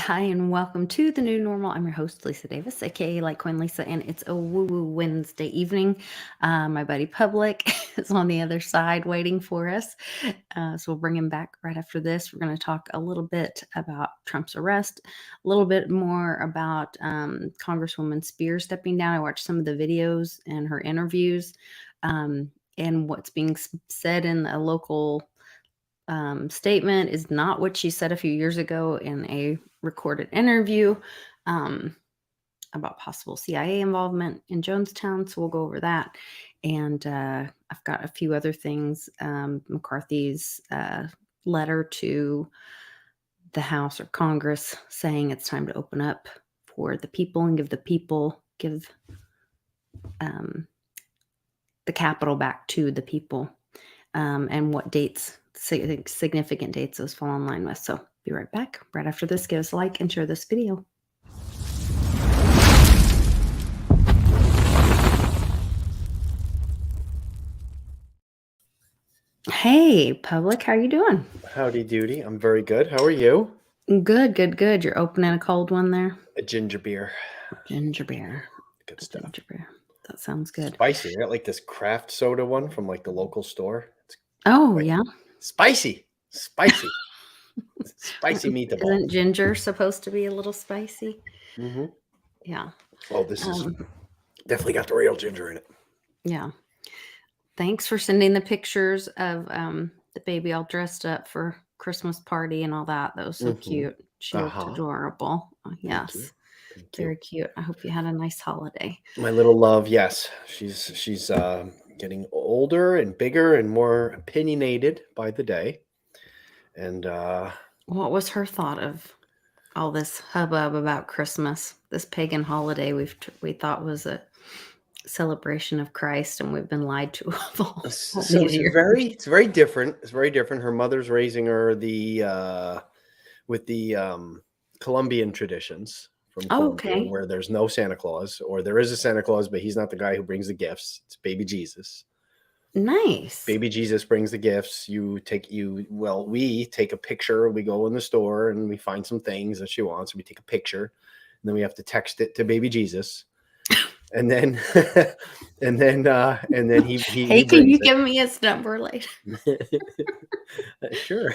Hi, and welcome to the new normal. I'm your host, Lisa Davis, aka Litecoin Lisa, and it's a WuJu Wednesday evening. My buddy Public is on the other side waiting for us. So we'll bring him back right after this. We're going to talk a little bit about Trump's arrest, a little bit more about Congresswoman Spears stepping down. I watched some of the videos and her interviews, and what's being said in a local statement is not what she said a few years ago in a recorded interview about possible CIA involvement in Jonestown. So we'll go over that. And I've got a few other things. McCarthy's letter to the House or Congress saying it's time to open up for the people and give the capital back to the people, and what dates, significant dates those fall in line with. So be right back right after this. Give us a like and share this video. Hey, Public, how you doing? Howdy doody. I'm very good. How are you? Good. You're opening a cold one there? A ginger beer. Ginger beer. Good stuff. Ginger beer. That sounds good. Spicy. I got like this craft soda one from like the local store. It's yeah. Spicy. Spicy meatball. Isn't ginger supposed to be a little spicy? Mm-hmm. Yeah. Oh, this is definitely got the real ginger in it. Yeah. Thanks for sending the pictures of the baby all dressed up for Christmas party and all that. That was so cute. She looked adorable. Yes. Very cute. I hope you had a nice holiday. My little love, yes. She's getting older and bigger and more opinionated by the day. And what was her thought of all this hubbub about Christmas, this pagan holiday we thought was a celebration of Christ, and we've been lied to all so these years. It's very different. It's very different. Her mother's raising her with the Colombian traditions from Colombia, where there's no Santa Claus, or there is a Santa Claus, but he's not the guy who brings the gifts. It's baby Jesus. Nice. Baby Jesus brings the gifts. We take a picture. We go in the store and we find some things that she wants. We take a picture, and then we have to text it to baby Jesus. And then, he hey, can you give me his number later? Sure.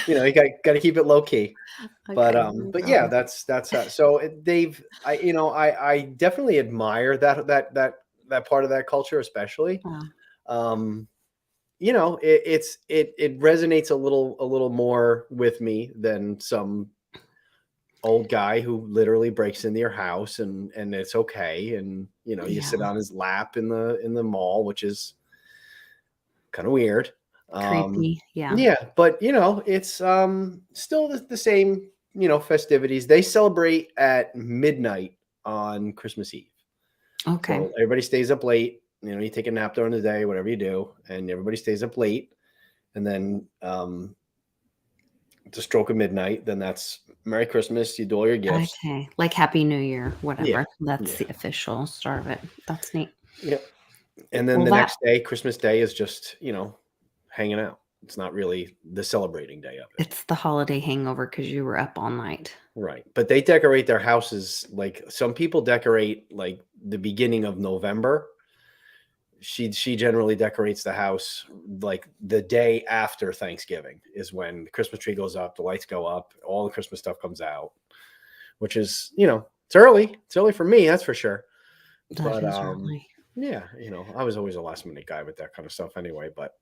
You got to keep it low key. Okay. But yeah, that's so I definitely admire that part of that culture, especially. It resonates a little more with me than some old guy who literally breaks into your house and it's okay, and you sit on his lap in the mall, which is kind of weird, creepy. But it's still the same festivities. They celebrate at midnight on Christmas Eve. Okay. So everybody stays up late. You take a nap during the day, whatever you do, and everybody stays up late, and then the stroke of midnight, then that's Merry Christmas. You do all your gifts. Okay. Like Happy New Year, whatever. That's the official start of it. That's neat. Yep. And then the next day, Christmas Day, is just, hanging out. It's not really the celebrating day of it. It's the holiday hangover because you were up all night. Right. But they decorate their houses, like some people decorate like the beginning of November. She generally decorates the house like the day after Thanksgiving is when the Christmas tree goes up, the lights go up, all the Christmas stuff comes out, which is, it's early. It's early for me, that's for sure. That is early. Yeah, I was always a last minute guy with that kind of stuff anyway, but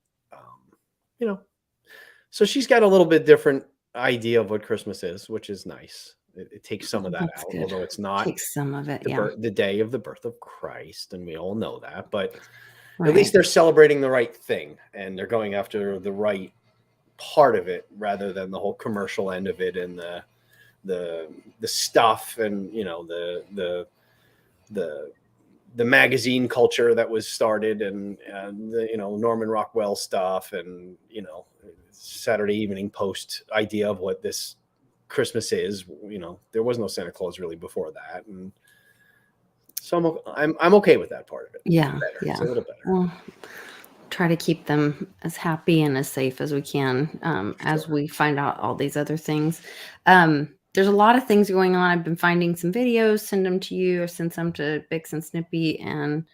so she's got a little bit different idea of what Christmas is, which is nice. It takes some of that out, although it's not takes some of it, the day of the birth of Christ, and we all know that, but at least they're celebrating the right thing, and they're going after the right part of it rather than the whole commercial end of it and the stuff and the magazine culture that was started and the Norman Rockwell stuff and Saturday Evening Post idea of what this Christmas is. There was no Santa Claus really before that, and so I'm okay with that part of it. Yeah, it's a little better. Well, try to keep them as happy and as safe as we can as we find out all these other things. there's a lot of things going on. I've been finding some videos, send them to you, or send some to Bix and Snippy and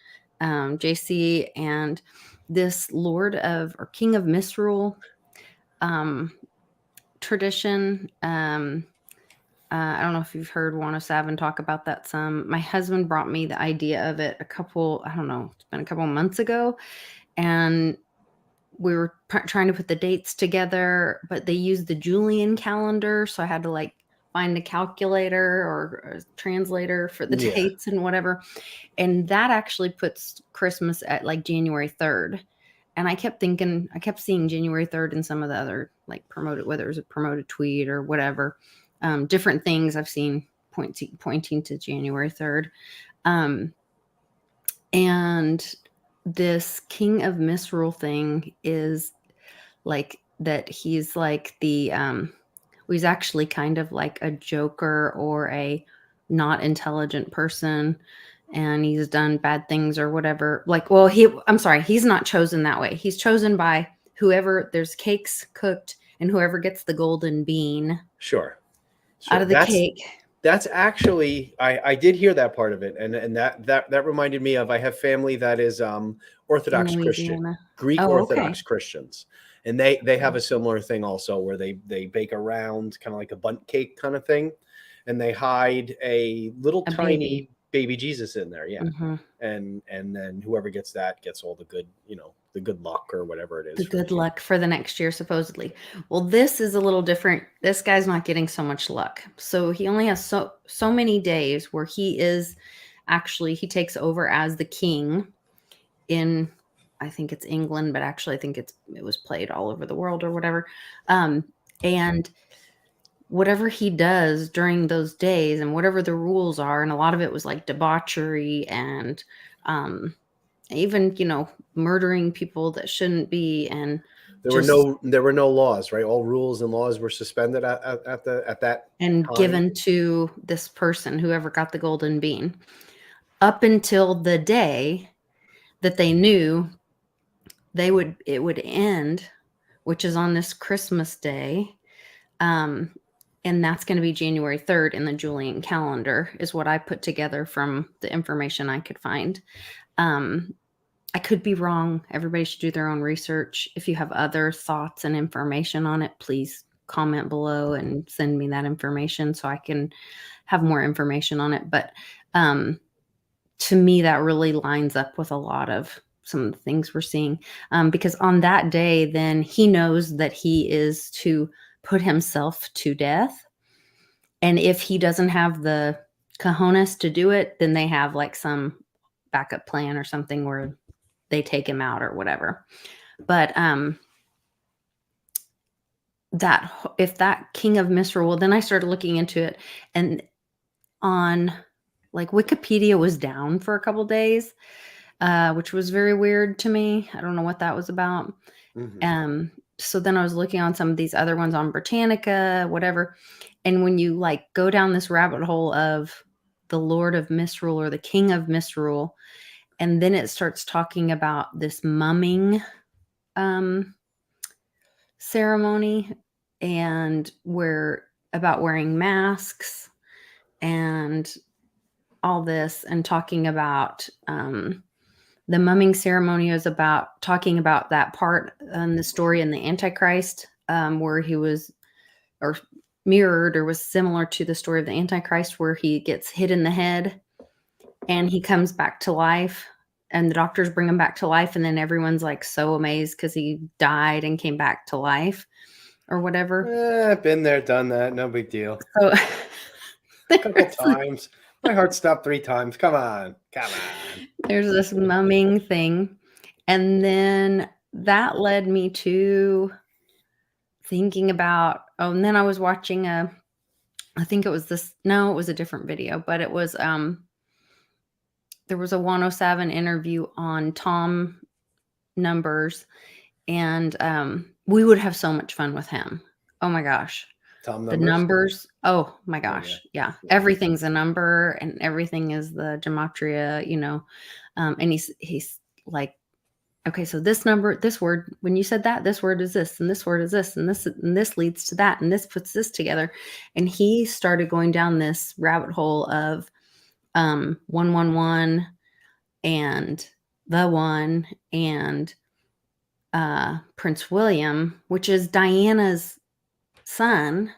JC, and this Lord of or King of Misrule tradition. I don't know if you've heard Juan Savin talk about that some. My husband brought me the idea of it it's been a couple months ago, and we were trying to put the dates together, but they used the Julian calendar, so I had to like find a calculator or a translator for the dates and whatever. And that actually puts Christmas at like January 3rd. And I kept seeing January 3rd in some of the other like promoted, whether it was a promoted tweet or whatever, different things I've seen pointing to January 3rd. And this King of Misrule thing is like that he's like he's actually kind of like a joker or a not intelligent person, and he's done bad things or whatever. Like, well, I'm sorry, he's not chosen that way. He's chosen by whoever, there's cakes cooked and whoever gets the golden bean out of the cake. That's actually, I did hear that part of it, and that reminded me of, I have family that is Orthodox Christian, Greek Orthodox Christians, and they have a similar thing also, where they bake a round, kind of like a bundt cake kind of thing, and they hide a little tiny baby Jesus in there, and then whoever gets that gets all the good, the good luck or whatever it is. The good luck for the next year, supposedly. Well, this is a little different. This guy's not getting so much luck. So he only has so many days where he takes over as the king in, I think it's England, but actually I think it was played all over the world or whatever. And whatever he does during those days and whatever the rules are, and a lot of it was like debauchery and even, murdering people that shouldn't be. And there were no laws, right? All rules and laws were suspended at that and time. Given to this person, whoever got the golden bean, up until the day that they knew it would end, which is on this Christmas day. And that's going to be January 3rd in the Julian calendar, is what I put together from the information I could find. I could be wrong. Everybody should do their own research. If you have other thoughts and information on it, please comment below and send me that information so I can have more information on it. But to me, that really lines up with a lot of some of the things we're seeing, because on that day, then he knows that he is to put himself to death. And if he doesn't have the cojones to do it, then they have like some backup plan or something where they take him out or whatever. But if that King of Misrule, well, then I started looking into it, and on like Wikipedia was down for a couple days, which was very weird to me. I don't know what that was about. So then I was looking on some of these other ones on Britannica, whatever. And when you like go down this rabbit hole of the Lord of Misrule or the King of Misrule, and then it starts talking about this mumming ceremony, and about wearing masks and all this, and talking about the mumming ceremony is about talking about that part in the story in the Antichrist, where he was, or mirrored, or was similar to the story of the Antichrist, where he gets hit in the head and he comes back to life, and the doctors bring him back to life, and then everyone's like so amazed because he died and came back to life or whatever. Been there, done that. No big deal. So a couple times. My heart stopped 3 times. Come on. There's this mumming thing. And then that led me to thinking about, and then I was watching it was a different video, but it was, there was a 107 interview on Tom Numbers, and we would have so much fun with him. Oh my gosh. Tom Numbers? The numbers. Oh my gosh. Yeah. Everything's a number and everything is the gematria, and he's like okay, so this number, this word, when you said that, this word is this, and this word is this, and this leads to that, and this puts this together. And he started going down this rabbit hole of 111 and the one and Prince William, which is Diana's son.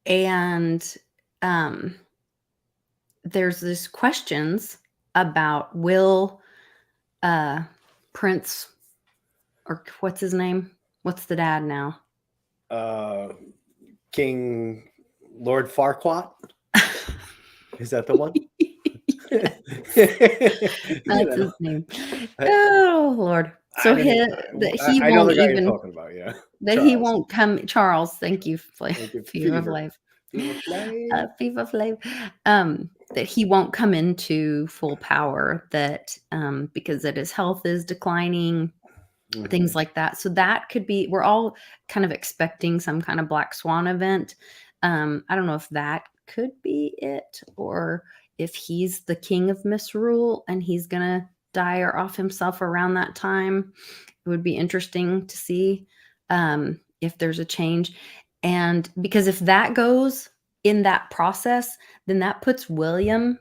And there's these questions about will Prince, or what's his name? What's the dad now? King Lord Farquaad. Is that the one? That's his name. Oh Lord! So he I know the guy you're talking about. Yeah, that Charles. He won't come. Charles, thank you, Fever Flav. Fever Flav. That he won't come into full power. That because that his health is declining. Mm-hmm. Things like that. So that could be. We're all kind of expecting some kind of black swan event. I don't know if that could be it, or if he's the king of misrule and he's gonna die or off himself around that time. It would be interesting to see if there's a change. And because if that goes in that process, then that puts William,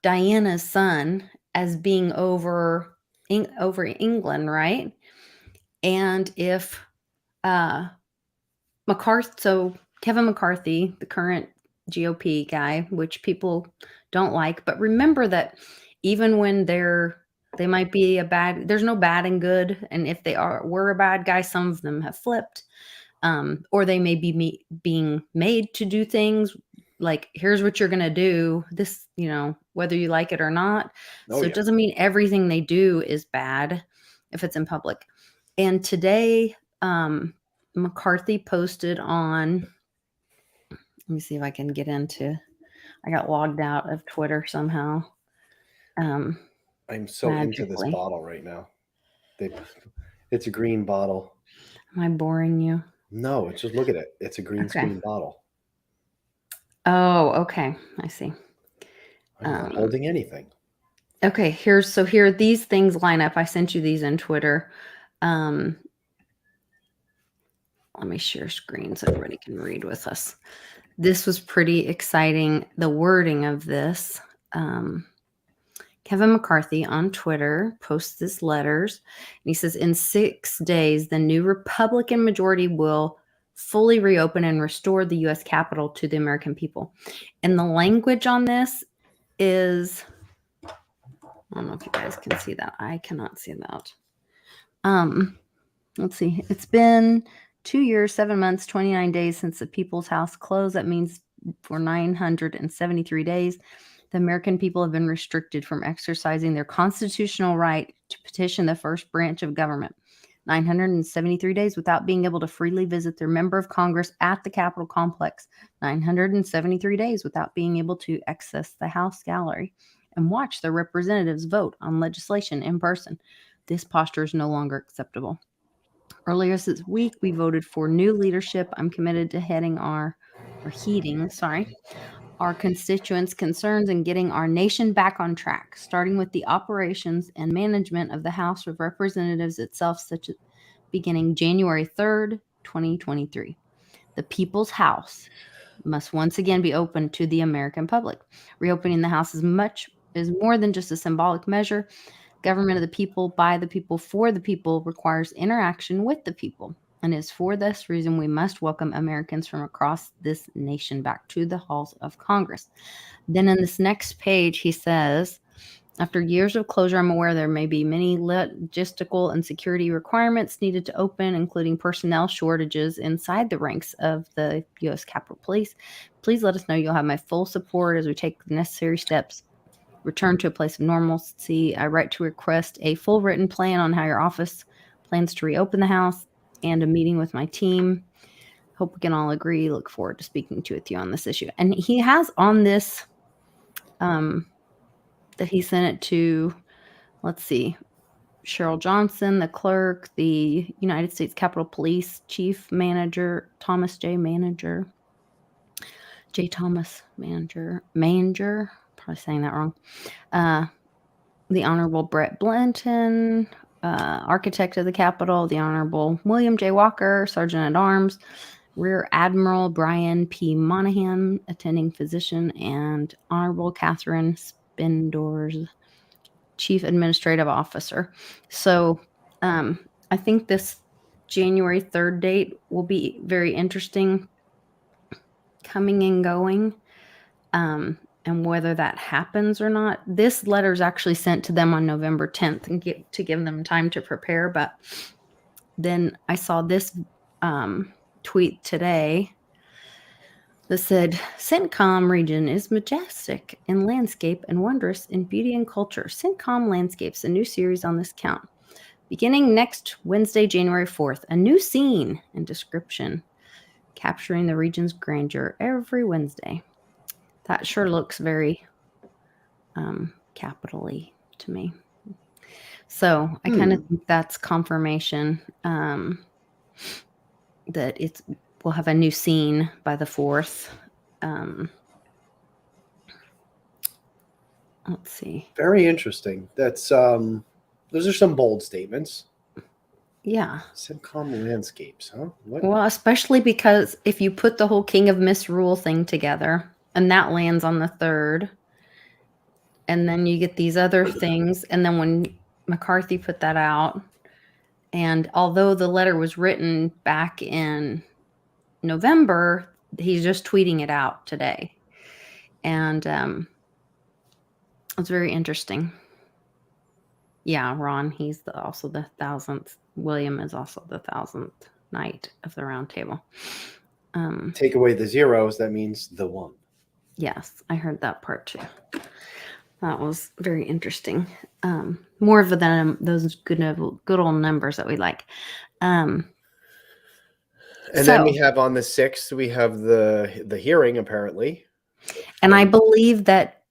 Diana's son, as being over England, right? And if Kevin McCarthy, the current GOP guy, which people don't like, but remember that even when they might be there's no bad and good, and if were a bad guy, some of them have flipped, or they may be being made to do things like, here's what you're gonna do, this, whether you like it or not. It doesn't mean everything they do is bad if it's in public. And today, McCarthy posted on, let me see if I can get I got logged out of Twitter somehow. I'm so into this bottle right now. It's a green bottle. Am I boring you? No, just look at it. It's a green screen bottle. Oh, okay. I see. I'm not holding anything. Okay, here these things line up. I sent you these in Twitter. Let me share screen so everybody can read with us. This was pretty exciting. The wording of this. Kevin McCarthy on Twitter posts these letters. And he says, in 6 days, the new Republican majority will fully reopen and restore the U.S. Capitol to the American people. And the language on this is, I don't know if you guys can see that. I cannot see that. Let's see. It's been 2 years, 7 months, 29 days since the People's House closed. That means for 973 days, the American people have been restricted from exercising their constitutional right to petition the first branch of government. 973 days without being able to freely visit their member of Congress at the Capitol complex. 973 days without being able to access the House gallery and watch their representatives vote on legislation in person. This posture is no longer acceptable. Earlier this week, we voted for new leadership. I'm committed to heeding our constituents' concerns and getting our nation back on track, starting with the operations and management of the House of Representatives itself, such as beginning January 3rd, 2023. The People's House must once again be open to the American public. Reopening the House is more than just a symbolic measure. Government of the people, by the people, for the people requires interaction with the people. And it's for this reason we must welcome Americans from across this nation back to the halls of Congress. Then in this next page, he says, after years of closure, I'm aware there may be many logistical and security requirements needed to open, including personnel shortages inside the ranks of the U.S. Capitol Police. Please let us know you'll have my full support as we take the necessary steps. Return to a place of normalcy. I write to request a full written plan on how your office plans to reopen the House and a meeting with my team. Hope we can all agree. Look forward to speaking with you on this issue. And he has on this that he sent it to, let's see, Cheryl Johnson, the clerk, the United States Capitol Police Chief Manager, Thomas J. Manager, probably saying that wrong. the Honorable Brett Blanton, Architect of the Capitol, the Honorable William J. Walker, Sergeant at Arms, Rear Admiral Brian P. Monahan, Attending Physician, and Honorable Catherine Spindors, Chief Administrative Officer. So I think this January 3rd date will be very interesting, coming and going. And whether that happens or not, this letter is actually sent to them on November 10th and to give them time to prepare. But then I saw this tweet today that said, CENTCOM region is majestic in landscape and wondrous in beauty and culture. CENTCOM Landscapes, a new series on this count. Beginning next Wednesday, January 4th, a new scene and description capturing the region's grandeur every Wednesday. That sure looks very capital-y to me. So I kind of think that's confirmation that we'll have a new scene by the 4th. Let's see. Very interesting. That's those are some bold statements. Yeah. CENTCOM Landscapes, huh? What? Well, especially because if you put the whole King of Misrule thing together, and that lands on the 3rd, and then you get these other things, and then when McCarthy put that out, and although the letter was written back in November, he's just tweeting it out today. And it's very interesting. Yeah, Ron, he's also the 1000th. William is also the 1000th knight of the Round Table. Take away the zeros, that means the 1. Yes, I heard that part too. That was very interesting. More of those good old numbers that we like. And then we have on the 6th, we have the hearing, apparently. And I believe that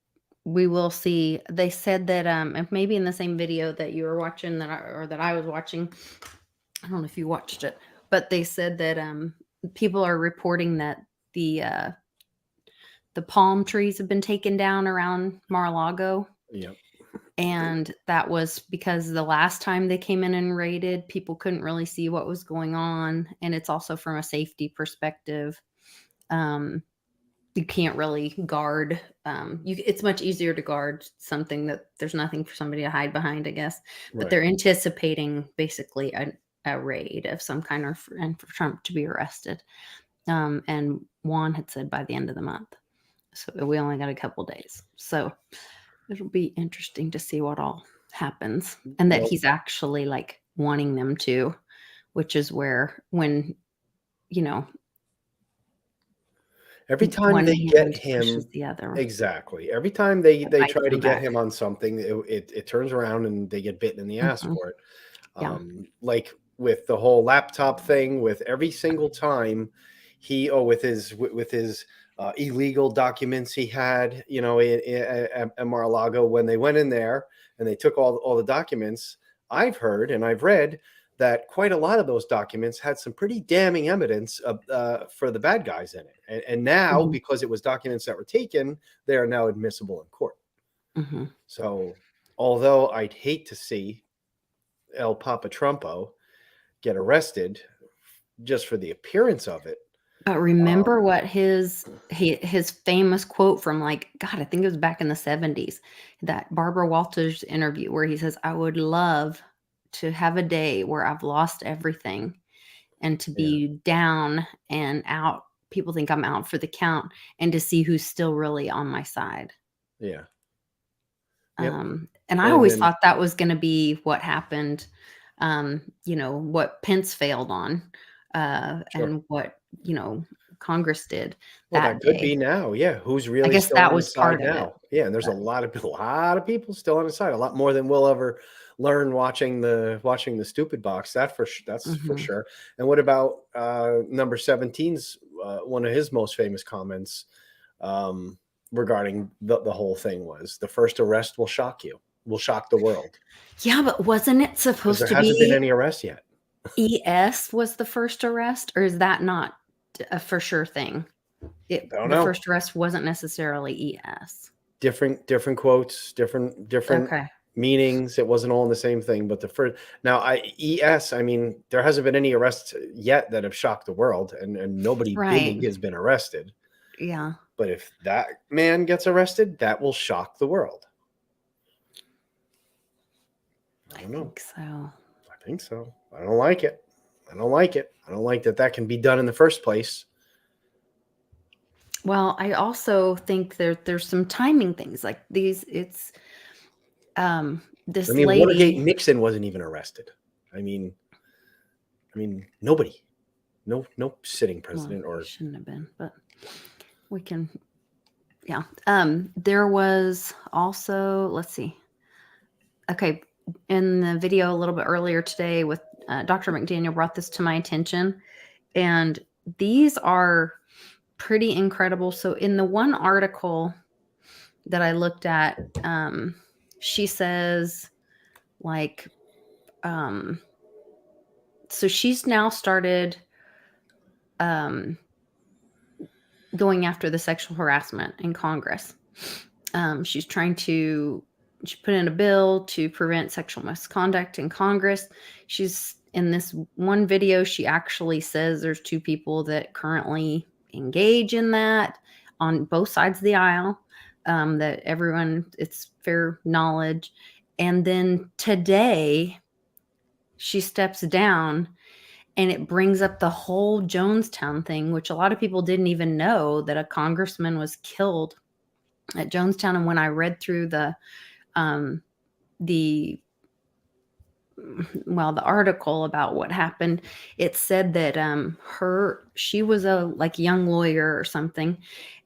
we will see, they said that maybe in the same video that you were watching that I was watching, I don't know if you watched it, but they said that people are reporting that the palm trees have been taken down around Mar-a-Lago. Yep. And that was because the last time they came in and raided, people couldn't really see what was going on. And it's also from a safety perspective. You can't really guard. It's much easier to guard something that there's nothing for somebody to hide behind, I guess. But Right. they're anticipating basically a raid of some kind, and for Trump to be arrested. And Juan had said by the end of the month. So we only got a couple days. So it'll be interesting to see what all happens, and that he's actually like wanting them to, which is where when, every time they get him, the other. Exactly. Every time they try to get him on something, it turns around and they get bitten in the ass for it. Yeah. Like with the whole laptop thing, with every single time with his illegal documents he had, at Mar-a-Lago, when they went in there and they took all the documents, I've heard and I've read that quite a lot of those documents had some pretty damning evidence for the bad guys in it. And now, because it was documents that were taken, they are now admissible in court. So although I'd hate to see El Papa Trumpo get arrested just for the appearance of it. But remember what his famous quote from, like, God, I think it was back in the 70s, that Barbara Walters interview where he says, I would love to have a day where I've lost everything and to be down and out. People think I'm out for the count, and to see who's still really on my side. Yeah. And I always thought that was going to be what happened, what Pence failed on, and what, Congress did. That could be now. Yeah. Who's really, I guess still that on was his side part of now? it. Yeah. And there's a lot of people still on his side, a lot more than we'll ever learn watching the stupid box. That's for sure. And what about number 17's one of his most famous comments regarding the whole thing was, the first arrest will shock you, will shock the world. Yeah, but wasn't it supposed to be? There hasn't been any arrests yet. ES was the first arrest, or is that not a for sure thing? I don't know. The first arrest wasn't necessarily ES. Different quotes, different. Okay. meetings. It wasn't all in the same thing. But the first now, I mean, there hasn't been any arrests yet that have shocked the world, and nobody Right. big has been arrested. Yeah. But if that man gets arrested, that will shock the world. I don't know. think so. I think so. I don't like it. I don't like it. I don't like that can be done in the first place. Well, I also think there's some timing things like these. It's this I mean, lady. Watergate Nixon wasn't even arrested. I mean, nobody, no sitting president Well, or shouldn't have been, but we can. Yeah. There was also, let's see. Okay, in the video a little bit earlier today with Dr. McDaniel brought this to my attention, and these are pretty incredible. So in the one article that I looked at, she says like, so she's now started going after the sexual harassment in Congress. She's trying to, she put in a bill to prevent sexual misconduct in Congress. She's in this one video, she actually says there's two people that currently engage in that on both sides of the aisle, that everyone, it's fair knowledge. And then today she steps down and it brings up the whole Jonestown thing, which a lot of people didn't even know that a congressman was killed at Jonestown. And when I read through the article about what happened, it said that she was a like young lawyer or something,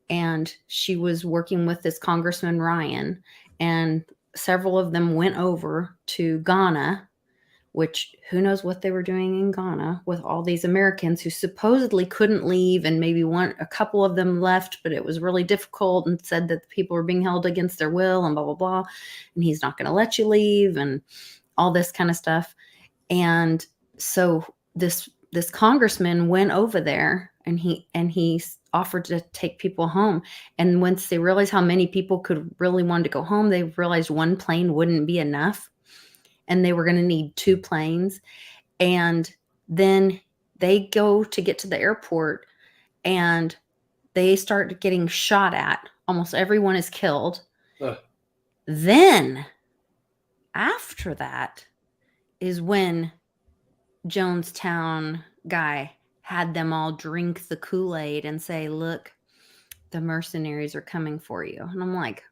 and she was working with this Congressman Ryan, and several of them went over to Ghana, which who knows what they were doing in Ghana with all these Americans who supposedly couldn't leave, and maybe a couple of them left, but it was really difficult and said that the people were being held against their will and blah, blah, blah. And he's not going to let you leave and all this kind of stuff. And so this congressman went over there and he offered to take people home. And once they realized how many people could really want to go home, they realized one plane wouldn't be enough. And they were going to need two planes. And then they go to get to the airport and they start getting shot at. Almost everyone is killed. Then after that is when Jonestown guy had them all drink the Kool-Aid and say, look, the mercenaries are coming for you. And I'm like,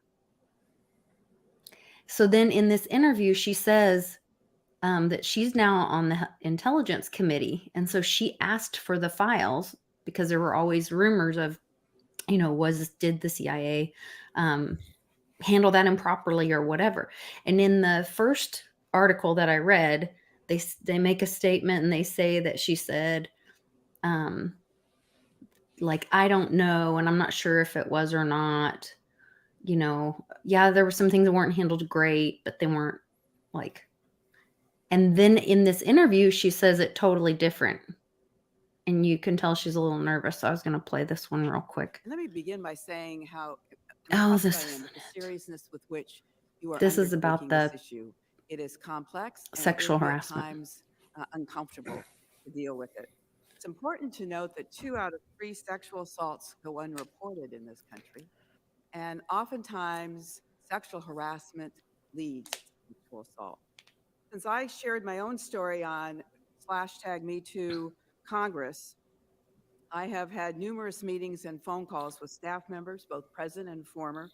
so then in this interview, she says, that she's now on the intelligence committee. And so she asked for the files because there were always rumors of, did the CIA handle that improperly or whatever. And in the first article that I read, they make a statement and they say that she said, like, I don't know, and I'm not sure if it was or not. Yeah, there were some things that weren't handled great, but they weren't like. And then in this interview, she says it totally different. And you can tell she's a little nervous. So I was going to play this one real quick. Let me begin by saying how the seriousness with which you are this is about the this issue. It is complex and sexual harassment. At times uncomfortable to deal with it. It's important to note that 2 out of 3 sexual assaults go unreported in this country. And oftentimes sexual harassment leads to sexual assault. Since I shared my own story on #MeToo Congress, I have had numerous meetings and phone calls with staff members, both present and former,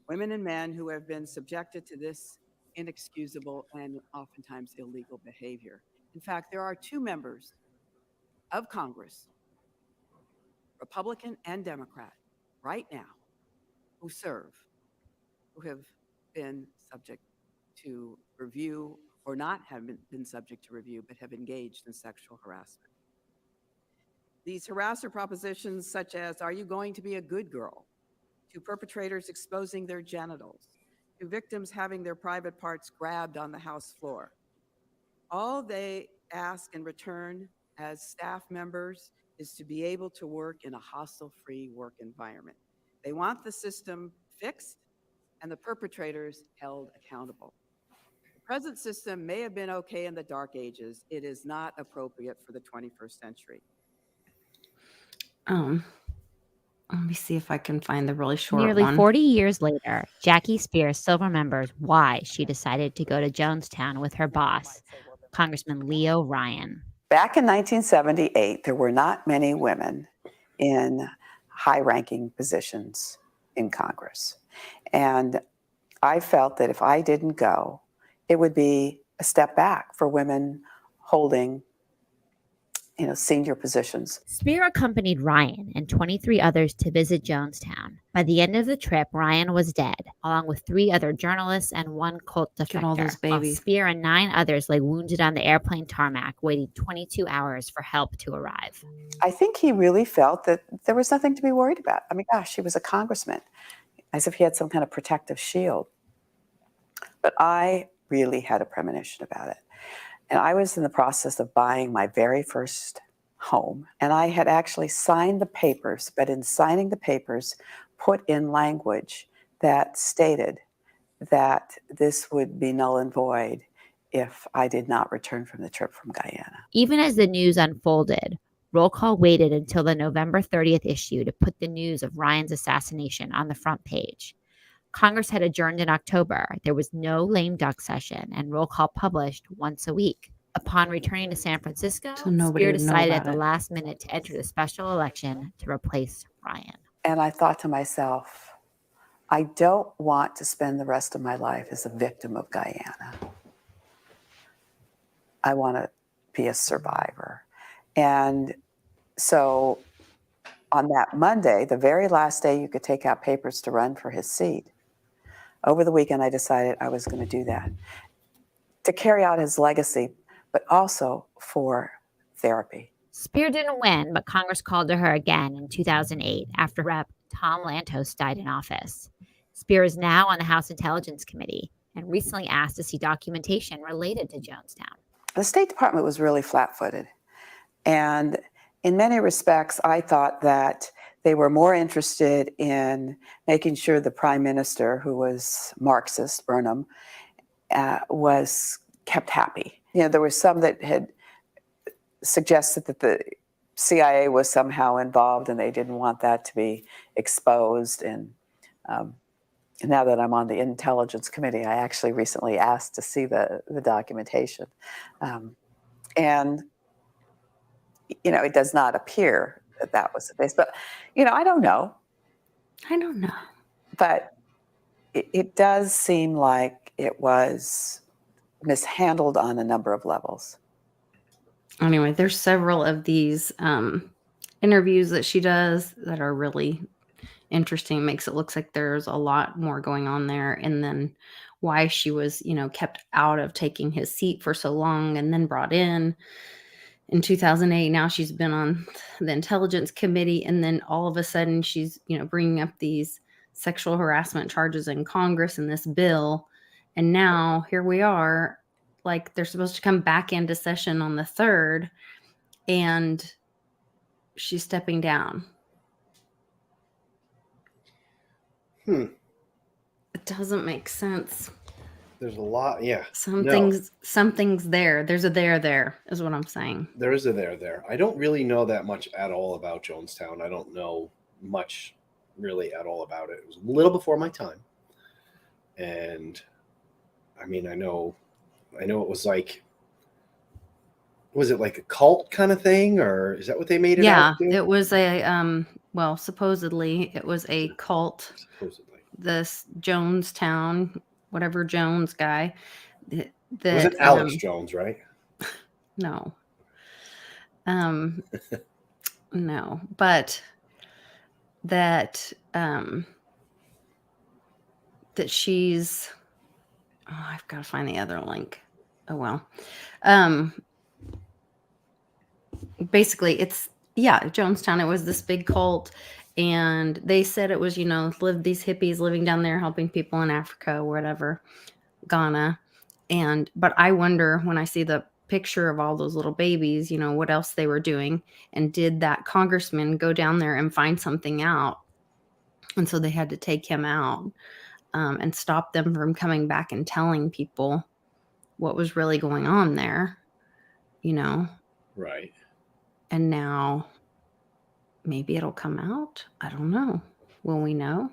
women and men who have been subjected to this inexcusable and oftentimes illegal behavior. In fact, there are 2 members of Congress, Republican and Democrat, right now, who have been subject to review or not have been subject to review, but have engaged in sexual harassment. These harasser propositions such as, are you going to be a good girl? To perpetrators exposing their genitals, to victims having their private parts grabbed on the House floor. All they ask in return as staff members is to be able to work in a hostile-free work environment. They want the system fixed and the perpetrators held accountable. present system may have been okay in the dark ages. It is not appropriate for the 21st century. Let me see if I can find the really short Nearly one. 40 years later, Jackie Spears still remembers why she decided to go to Jonestown with her boss, Congressman Leo Ryan. Back in 1978, there were not many women in high-ranking positions in Congress. And I felt that if I didn't go, it would be a step back for women holding senior positions. Spear accompanied Ryan and 23 others to visit Jonestown. By the end of the trip, Ryan was dead, along with 3 other journalists and 1 cult defector. Get all those while babies. Spear and 9 others lay wounded on the airplane tarmac, waiting 22 hours for help to arrive. I think he really felt that there was nothing to be worried about. I mean, gosh, he was a congressman, as if he had some kind of protective shield. But I really had a premonition about it. And I was in the process of buying my very first home. And I had actually signed the papers, but in signing the papers, put in language that stated that this would be null and void if I did not return from the trip from Guyana. Even as the news unfolded, Roll Call waited until the November 30th issue to put the news of Ryan's assassination on the front page. Congress had adjourned in October. There was no lame duck session, and Roll Call published once a week. Upon returning to San Francisco, So nobody Spear would know decided at about the it. last minute to enter the special election to replace Ryan. And I thought to myself, I don't want to spend the rest of my life as a victim of Guyana. I want to be a survivor. And so on that Monday, the very last day you could take out papers to run for his seat, over the weekend I decided I was going to do that to carry out his legacy, but also for therapy. Spear didn't win, but Congress called to her again in 2008 after Rep. Tom Lantos died in office. Spear is now on the House Intelligence Committee and recently asked to see documentation related to Jonestown. The State Department was really flat-footed. And in many respects, I thought that they were more interested in making sure the Prime Minister, who was Marxist, Burnham, was kept happy. There were some that had suggested that the CIA was somehow involved and they didn't want that to be exposed. And now that I'm on the Intelligence Committee, I actually recently asked to see the documentation. And it does not appear that that was the case. But, I don't know. But it does seem like it was mishandled on a number of levels. Anyway, there's several of these interviews that she does that are really interesting. It makes it look like there's a lot more going on there. And then why she was, kept out of taking his seat for so long and then brought in 2008. Now she's been on the Intelligence Committee. And then all of a sudden she's, bringing up these sexual harassment charges in Congress and this bill. And now here we are, like they're supposed to come back into session on the 3rd and she's stepping down. It doesn't make sense. There's a lot, yeah. Something's there. There's a there is what I'm saying. There is a there. I don't really know that much at all about Jonestown. I don't know much really at all about it. It was a little before my time. And I mean, I know it was like, was it like a cult kind of thing, or is that what they made it out to? It was a supposedly it was a cult. Supposedly. This Jonestown, whatever Jones guy. It wasn't Alex Jones, right? No. No, but that she's I've got to find the other link. Oh well. Basically it's Jonestown. It was this big cult, and they said it was, these hippies living down there helping people in Africa or whatever, Ghana. But I wonder, when I see the picture of all those little babies, what else they were doing, and did that congressman go down there and find something out? And so they had to take him out and stop them from coming back and telling people what was really going on there, Right. and now maybe it'll come out. I don't know. Will we know?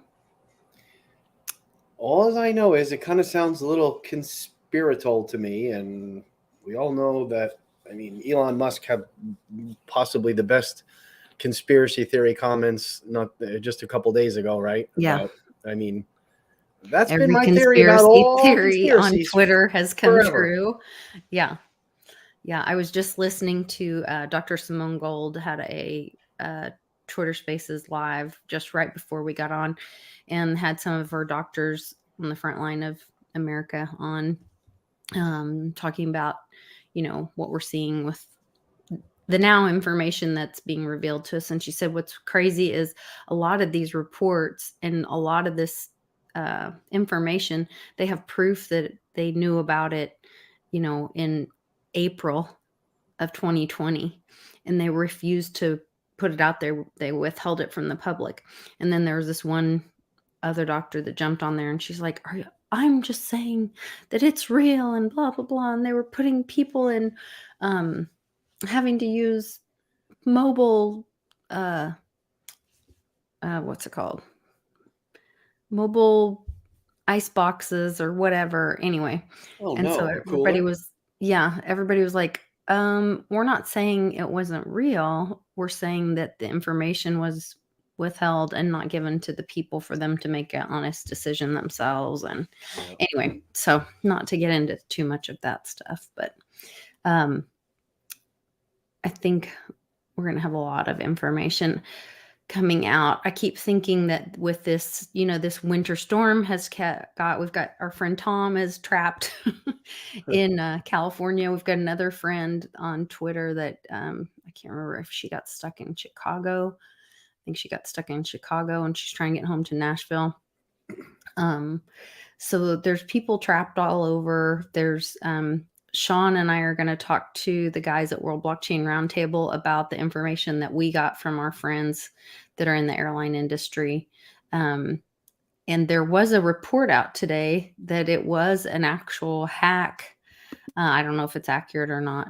All I know is it kind of sounds a little conspiratorial to me, and we all know that. I mean, Elon Musk had possibly the best conspiracy theory comments not just a couple days ago, right? Yeah. I mean, that's been Every my theory about conspiracy all theory on conspiracies Twitter has come forever. true. Yeah. Yeah. I was just listening to Dr. Simone Gold had a Twitter Spaces live just right before we got on, and had some of her doctors on the front line of America on, talking about, what we're seeing with the now information that's being revealed to us. And she said, what's crazy is a lot of these reports and a lot of this information, they have proof that they knew about it, in April of 2020, and they refused to put it out there. They withheld it from the public. And then there was this one other doctor that jumped on there, and she's like, I'm just saying that it's real and blah, blah, blah. And they were putting people in, having to use mobile, what's it called? Mobile ice boxes or whatever. Anyway. Oh, And so no. everybody Cooler? was like, we're not saying it wasn't real. We're saying that the information was withheld and not given to the people for them to make an honest decision themselves. And Yeah. anyway, so not to get into too much of that stuff, but I think we're going to have a lot of information coming out. I keep thinking that with this, this winter storm we've got our friend Tom is trapped in California. We've got another friend on Twitter that I can't remember if she got stuck in Chicago. I think she got stuck in Chicago and she's trying to get home to Nashville. So there's people trapped all over. There's Sean and I are going to talk to the guys at World Blockchain Roundtable about the information that we got from our friends that are in the airline industry. And there was a report out today that it was an actual hack. I don't know if it's accurate or not,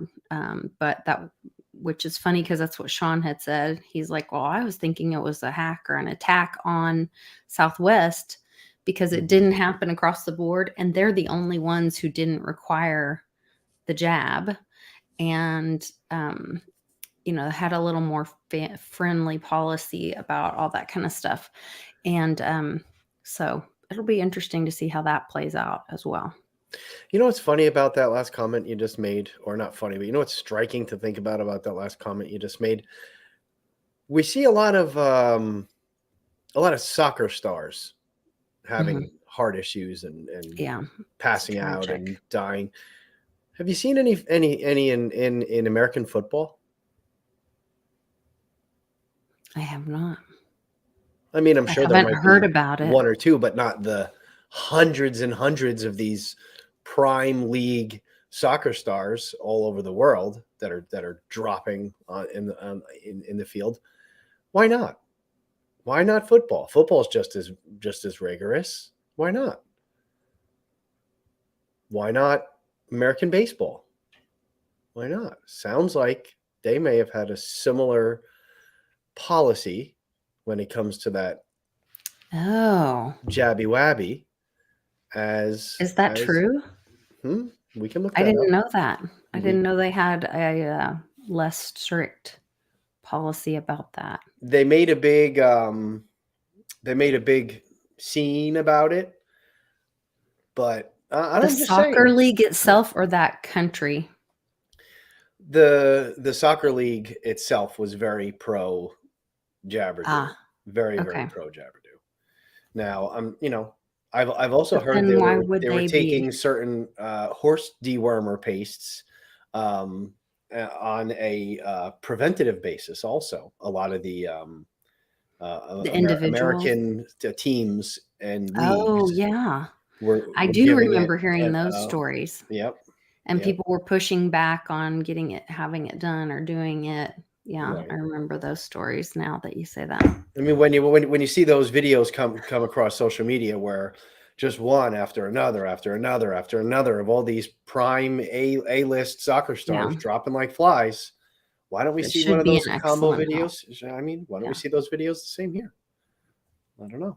which is funny because that's what Sean had said. He's like, well, I was thinking it was a hack or an attack on Southwest because it didn't happen across the board. And they're the only ones who didn't require the jab, and had a little more friendly policy about all that kind of stuff. And so it'll be interesting to see how that plays out as well. You know what's funny about that last comment you just made, or not funny, but what's striking to think about that last comment you just made? We see a lot of soccer stars having heart issues and passing out and dying. Have you seen any in American football? I have not. I mean, I'm sure there might heard about it. One or two, but not the hundreds and hundreds of these prime league soccer stars all over the world that are dropping in the field. Why not? Why not football? Football is just as rigorous. Why not? Why not American baseball? Why not? Sounds like they may have had a similar policy when it comes to that jabby wabby. Is that true? We can look. I didn't know that. I didn't know they had a less strict policy about that. They made a big scene about it, but the soccer league itself or that country? The soccer league itself was very pro Jabberdo, very pro Jabberdo. Now I've also heard they were taking certain horse dewormer pastes on a preventative basis. Also, a lot of the American teams and leagues. I do remember hearing those stories. Yep. And people were pushing back on having it done or doing it. Yeah, right. I remember those stories now that you say that. I mean, when you see those videos come across social media where just one after another, after another, after another of all these prime A-list soccer stars dropping like flies. Why don't we see one of those combo videos? I mean, why don't we see those videos the same here? I don't know.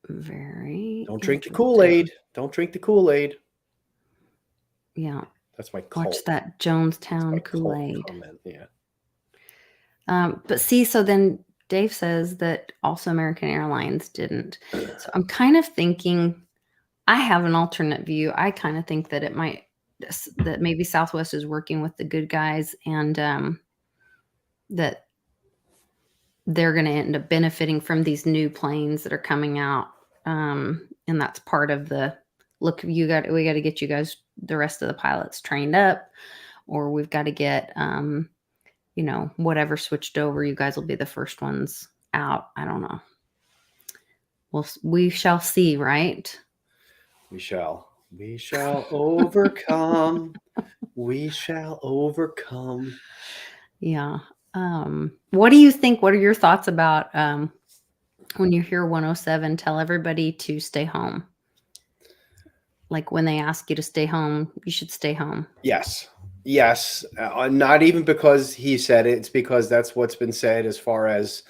Don't drink the Kool-Aid. Don't drink the Kool-Aid. Yeah. That's my cult. Watch that Jonestown Kool-Aid. Yeah. But see, so then Dave says that also American Airlines didn't. So I'm kind of thinking, I have an alternate view. I kind of think that that maybe Southwest is working with the good guys, and that they're going to end up benefiting from these new planes that are coming out. And that's part of the look. We got to get you guys, the rest of the pilots, trained up, or we've got to get whatever switched over. You guys will be the first ones out. I don't know. We shall see, right? We shall overcome. We shall overcome. Yeah. What do you think? What are your thoughts about when you hear 107, tell everybody to stay home? Like when they ask you to stay home, you should stay home. Yes. Not even because he said it. It's because that's what's been said as far as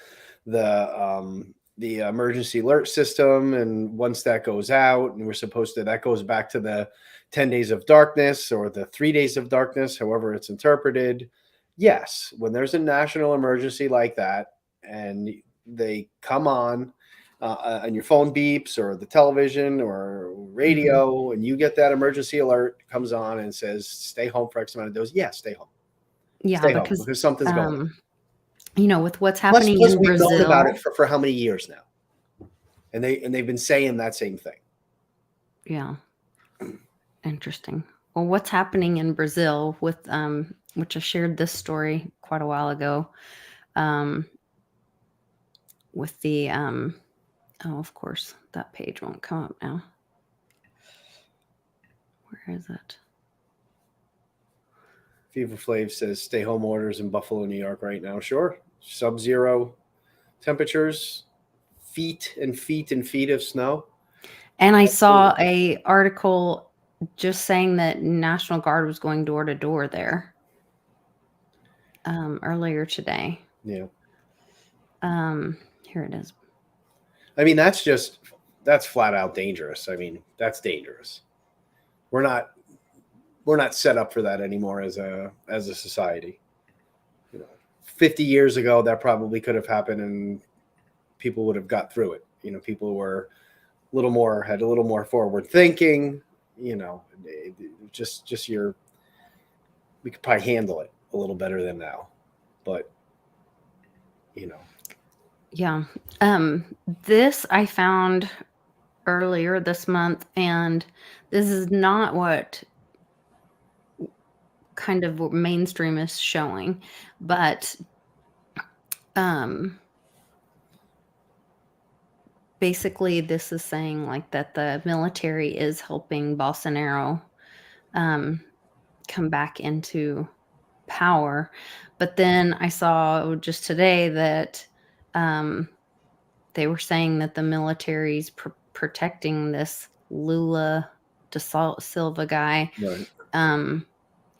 the emergency alert system. And once that goes out, and that goes back to the 10 days of darkness or the 3 days of darkness, however it's interpreted. Yes, when there's a national emergency like that and they come on and your phone beeps or the television or radio, and you get that emergency alert comes on and says, stay home for X amount of days. Yeah, stay home. Yeah, stay home because something's going on. With what's happening plus in we've Brazil. known about it for how many years now? And they've been saying that same thing. Yeah. Interesting. Well, what's happening in Brazil with which I shared this story quite a while ago, with the of course that page won't come up now. Where is it? Fever Flav says stay home orders in Buffalo, New York right now. Sure. Sub-zero temperatures, feet and feet and feet of snow. And I saw a article just saying that National Guard was going door to door there earlier today. Yeah. Here it is. I mean, that's flat out dangerous. I mean, that's dangerous. We're not set up for that anymore as a society. 50 years ago, that probably could have happened and people would have got through it. People were had a little more forward thinking, we could probably handle it a little better than now, but Yeah. This I found earlier this month, and this is not what kind of mainstream is showing, but basically this is saying like that the military is helping Bolsonaro come back into power. But then I saw just today that they were saying that the military's protecting this Lula da Silva guy, right.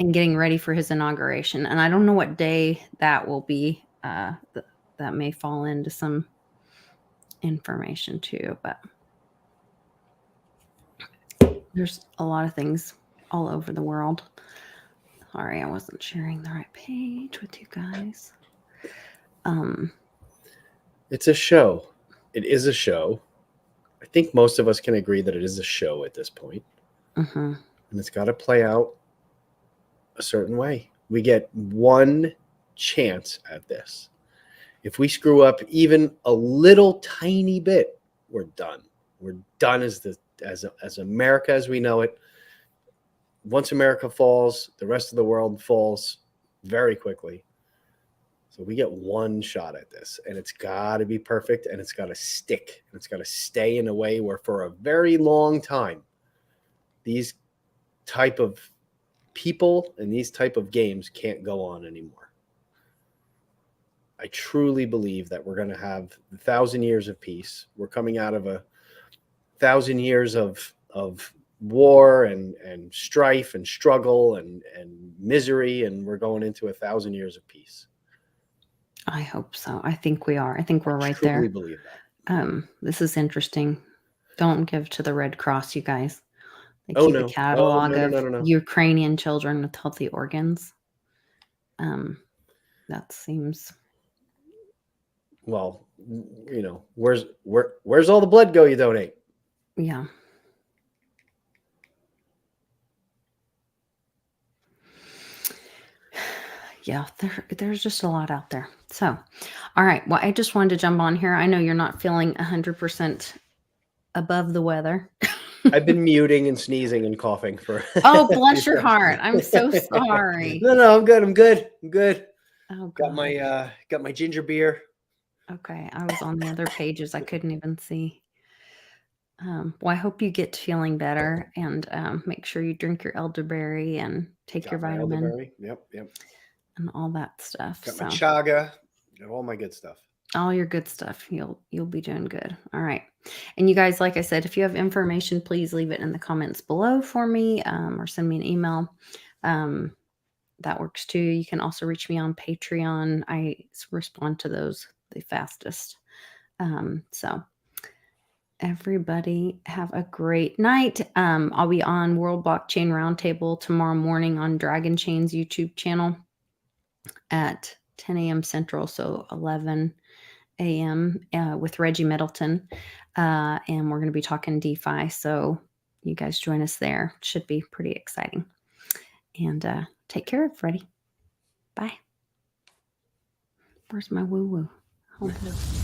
And getting ready for his inauguration. And I don't know what day that will be. That may fall into some information too, but there's a lot of things all over the world. Sorry, I wasn't sharing the right page with you guys. It's a show. It is a show. I think most of us can agree that it is a show at this point. And it's got to play out a certain way. We get one chance at this. If we screw up even a little tiny bit, we're done. We're done as America as we know it. Once America falls, the rest of the world falls very quickly. So we get one shot at this, and it's got to be perfect, and it's got to stick, and it's got to stay in a way where for a very long time, these type of people and these type of games can't go on anymore. I truly believe that we're going to have 1,000 years of peace. We're coming out of 1,000 years of war and strife and struggle and misery, and we're going into 1,000 years of peace. I hope so. I think we are. I think we're right Truly there. believe that. This is interesting. Don't give to the Red Cross, you guys. They Oh, keep no. a catalog no, of Ukrainian children with healthy organs. That seems. Well, you know, where's all the blood go you donate? Yeah. Yeah, there's just a lot out there. So, all right. Well, I just wanted to jump on here. I know you're not feeling 100% above the weather. I've been muting and sneezing and coughing for. Oh, bless your heart. I'm so sorry. No, I'm good. I'm good. Oh, Got God. my ginger beer. Okay, I was on the other pages. I couldn't even see. Well, I hope you get feeling better, and make sure you drink your elderberry and take Got your my vitamin elderberry. Yep. and all that stuff. Got So my chaga. Got all my good stuff. all your good stuff. You'll be doing good. All right. And you guys, like I said, if you have information, please leave it in the comments below for me, or send me an email. That works too. You can also reach me on Patreon. I respond to those the fastest. So everybody have a great night. I'll be on World Blockchain Roundtable tomorrow morning on Dragon Chain's YouTube channel at 10 a.m. Central, so 11 a.m. With Reggie Middleton. And we're going to be talking DeFi. So you guys join us there. Should be pretty exciting. And take care, everybody. Bye. Where's my woo-woo? Hold on.